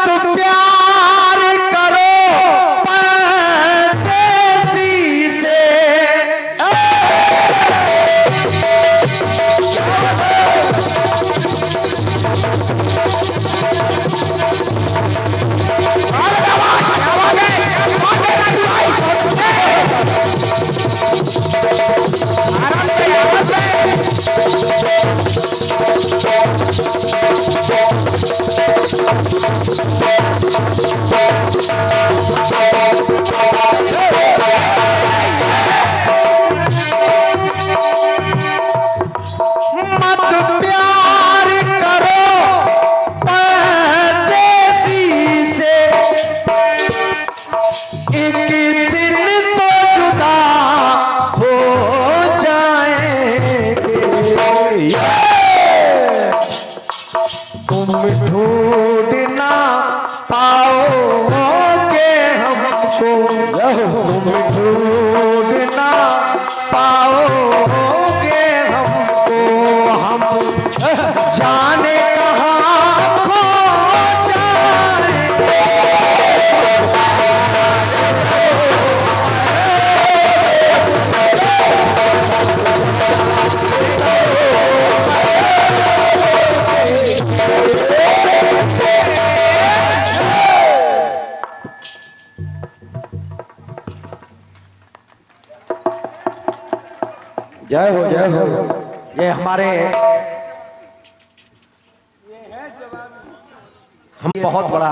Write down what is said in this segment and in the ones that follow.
मत प्यार करो परदेसी से, ढूंढ ना पाओगे हमको, तुम ढूंढ ना पाओगे हमको, हम जाने कहाँ खो जाएंगे। जय हो जय हो। ये हमारे हम बहुत बड़ा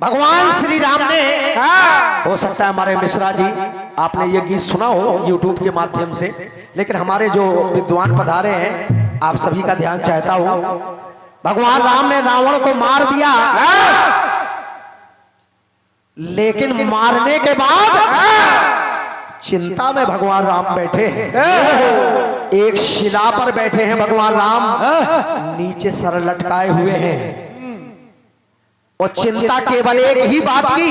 भगवान श्री राम ने, हो सकता है हमारे मिश्रा जी आपने ये गीत सुना हो YouTube के माध्यम से, लेकिन हमारे जो विद्वान पधारे हैं आप सभी का ध्यान चाहता हूं। भगवान राम ने रावण को मार दिया, लेकिन मारने के बाद चिंता में भगवान राम बैठे हैं। एक शिला पर बैठे हैं भगवान राम, नीचे सर लटकाए हुए हैं और चिंता केवल एक ही बात की।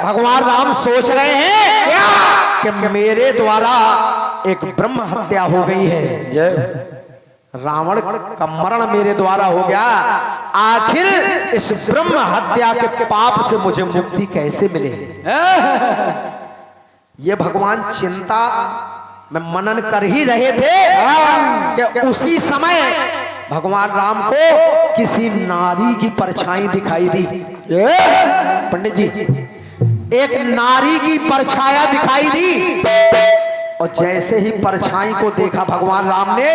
भगवान राम सोच रहे हैं कि मेरे द्वारा एक ब्रह्म हत्या हो गई है, रावण का मरण मेरे द्वारा हो गया, आखिर इस ब्रह्म हत्या के पाप से मुझे मुक्ति कैसे मिले। ये भगवान चिंता में मनन कर ही रहे थे कि उसी समय भगवान राम को किसी नारी की परछाई दिखाई दी। पंडित जी, एक नारी की परछाया दिखाई दी और जैसे ही परछाई को देखा भगवान राम ने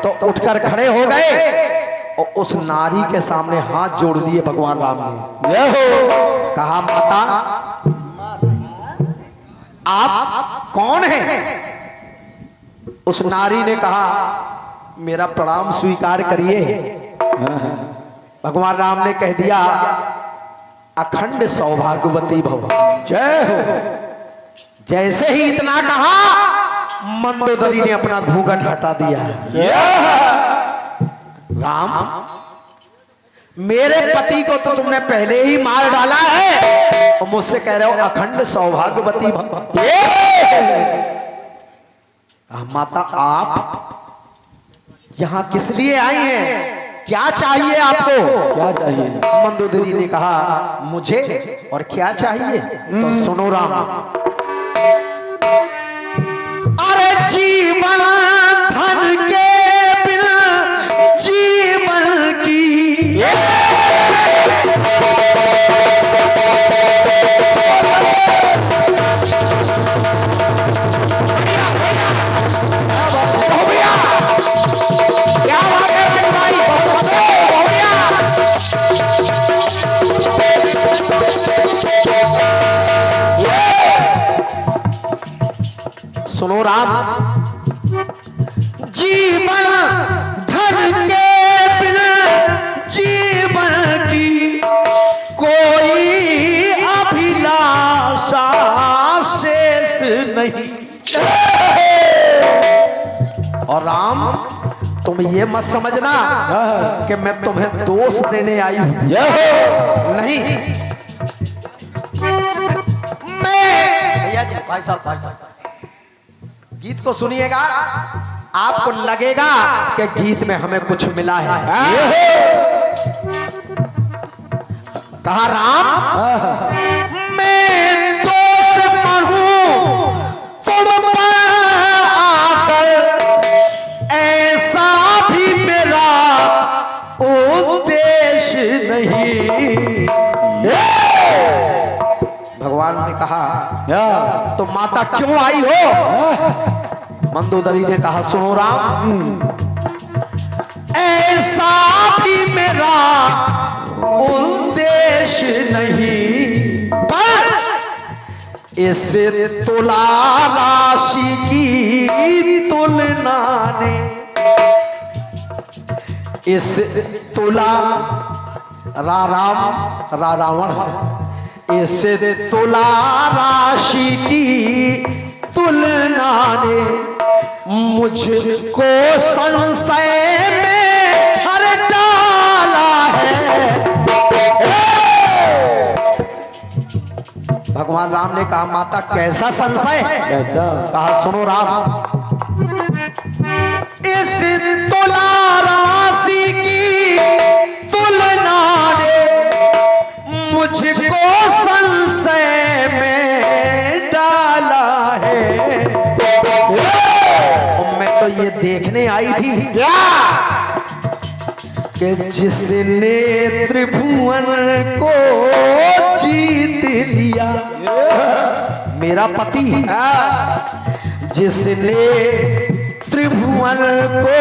तो उठकर खड़े हो गए और उस नारी के सामने हाथ जोड़ लिए भगवान राम ने। कहा, माता आप कौन हैं? उस नारी ने कहा, मेरा प्रणाम स्वीकार करिए। भगवान राम ने कह दिया, अखंड सौभाग्यवती भव। जय हो। जैसे ही इतना कहा, मंदोदरी ने अपना घूंघट हटा दिया। राम, मेरे पति को तो तुमने पहले ही मार डाला है और मुझसे कह रहे हो अखंड सौभाग्यवती भव। माता, आप यहां किस लिए आई हैं? क्या चाहिए आपको? क्या चाहिए? मंदोदरी ने कहा, मुझे और क्या चाहिए? तो सुनो राम, अरे जीवन धन के बिन जीवन की सुनो राम, जीवन धन के बिना जीवन की कोई अभिलाषा शेष नहीं। और राम, तुम ये मत समझना कि मैं तुम्हें दोष देने आई हूं, नहीं। मैं भाई साहब गीत को सुनिएगा, आपको लगेगा कि गीत में हमें कुछ मिला है। कहा राम मैं दोष पढ़ूं तुम पर आकर, ऐसा भी मेरा उद्देश्य नहीं। भगवान ने कहा तो माता क्यों आई हो? मंदोदरी ने कहा सुनो राम, ऐसा भी मेरा उद्देश्य नहीं, पर इस तुला राशि की तुलना ने, इस तुला रावण, इस तुला राशि की तुलना ने मुझको संशय में हर डाला है। भगवान राम ने कहा माता कैसा संशय? कैसा? कहा सुनो राम, इस तुला राशि की तुलना ने मुझको संशय में डाला है। मैं तो ये देखने आई थी क्या कि जिसने त्रिभुवन को जीत लिया, मेरा पति जिसने त्रिभुवन को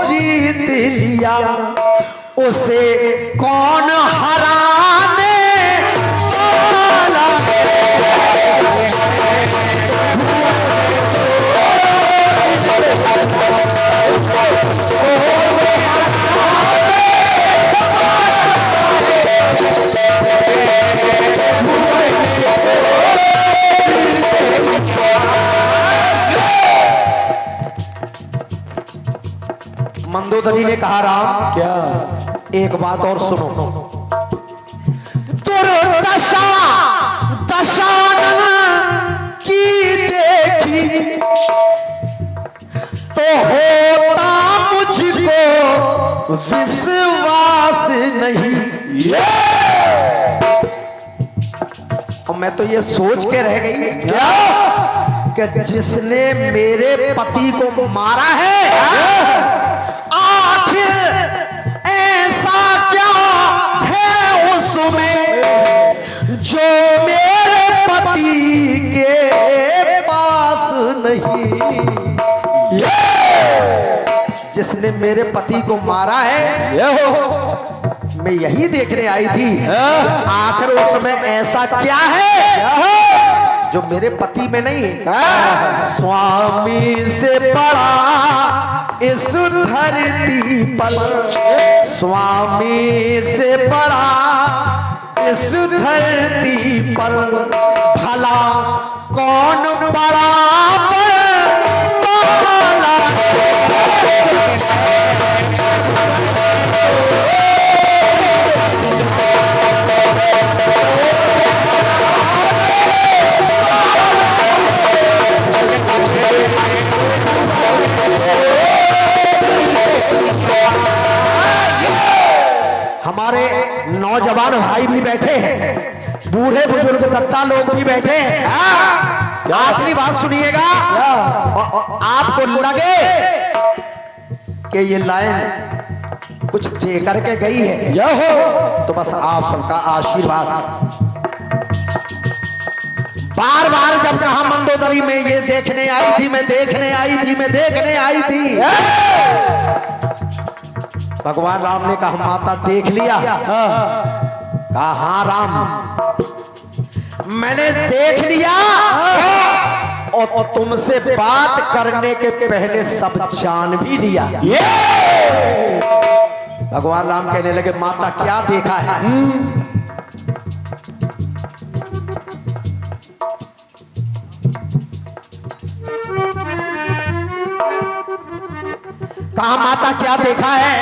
जीत लिया, उसे कौन हराने वाला? मंदोदरी ने कहा राम क्या, एक बात और सुनो, दुर्दशा दशानन की देखी तो होता मुझको विश्वास नहीं। और मैं तो ये सोच के रह गई क्या कि जिसने मेरे पति को मारा है, आखिर ऐसा क्या है उसमें जो मेरे पति के पास नहीं? जिसने मेरे पति को मारा है, मैं यही देखने आई थी आखिर उसमें ऐसा क्या है जो मेरे पति में नहीं। स्वामी से बड़ा इस धरती पर, स्वामी से बड़ा इस धरती पर, भला कौन बड़ा हमारे नौजवान भाई भी बैठे हैं, बूढ़े बुजुर्ग दत्ता लोग भी बैठे हैं। आखिरी बात सुनिएगा, आपको लगे कि ये लाइन कुछ दे करके गई है तो बस आप सबका आशीर्वाद। बार बार जब कहा मंदोदरी में ये देखने आई थी, मैं देखने आई थी, मैं देखने आई थी, भगवान राम ने कहा माता देख लिया? कहा हाँ राम मैंने देख लिया, और तुमसे बात करने के पहले सब जान भी लिया। भगवान राम कहने लगे माता क्या देखा है? कहा माता क्या देखा है?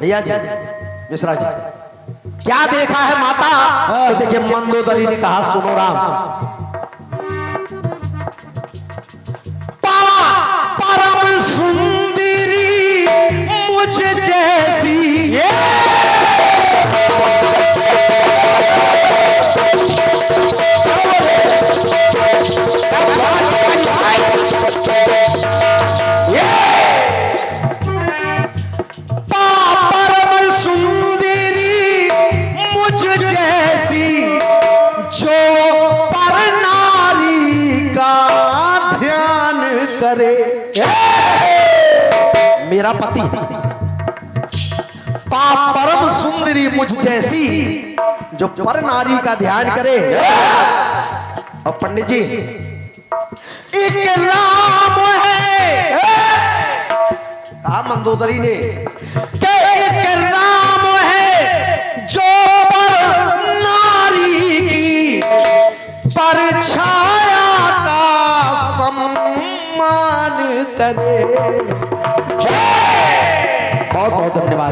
भैया जी मिश्रा जी क्या देखा है माता? तो देखिए मंदोदरी ने कहा सुनो राम, परम सुंदरी मुझ जैसी मेरा पति पाप परम सुंदरी मुझ जैसी जो पर नारी का ध्यान करे। और पंडित जी एक राम है, कहा मंदोदरी ने कि एक राम है जो पर नारी की परछाया का सम्मान करे। बहुत बहुत धन्यवाद।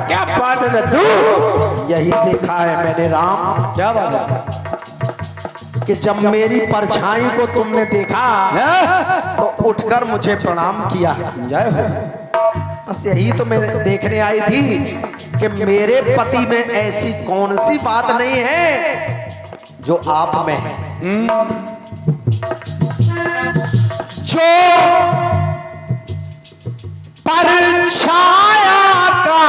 क्या बात है नंदू? यही देखा है मैंने राम, क्या बात है कि जब मेरी परछाई को तुमने देखा तो उठकर मुझे प्रणाम किया। जय हो। बस यही तो मैं देखने आई थी कि मेरे पति में ऐसी कौन सी बात नहीं है जो आप में है, जो परछाया का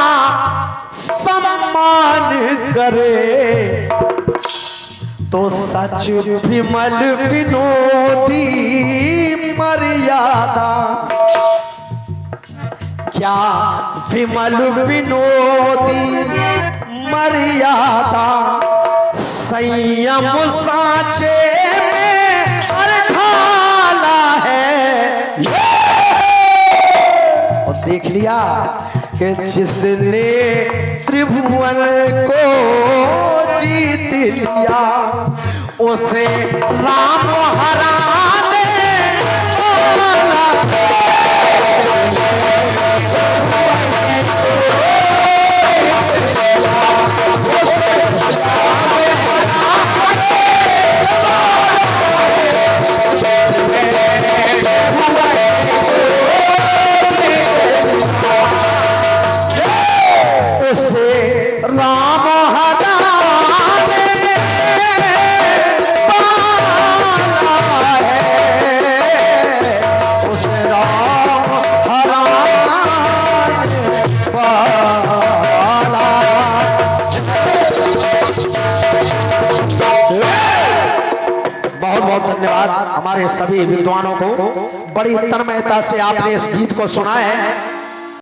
सम्मान करे। तो सच विमल विनोदी मर्यादा, क्या विमल विनोदी मर्यादा संयम साचे में ढाला है। और देख लिया कि जिसने त्रिभुवन को जीत लिया उसे राम हराने वाला। हमारे सभी विद्वानों को बड़ी तन्मयता से आपने इस गीत को सुना है।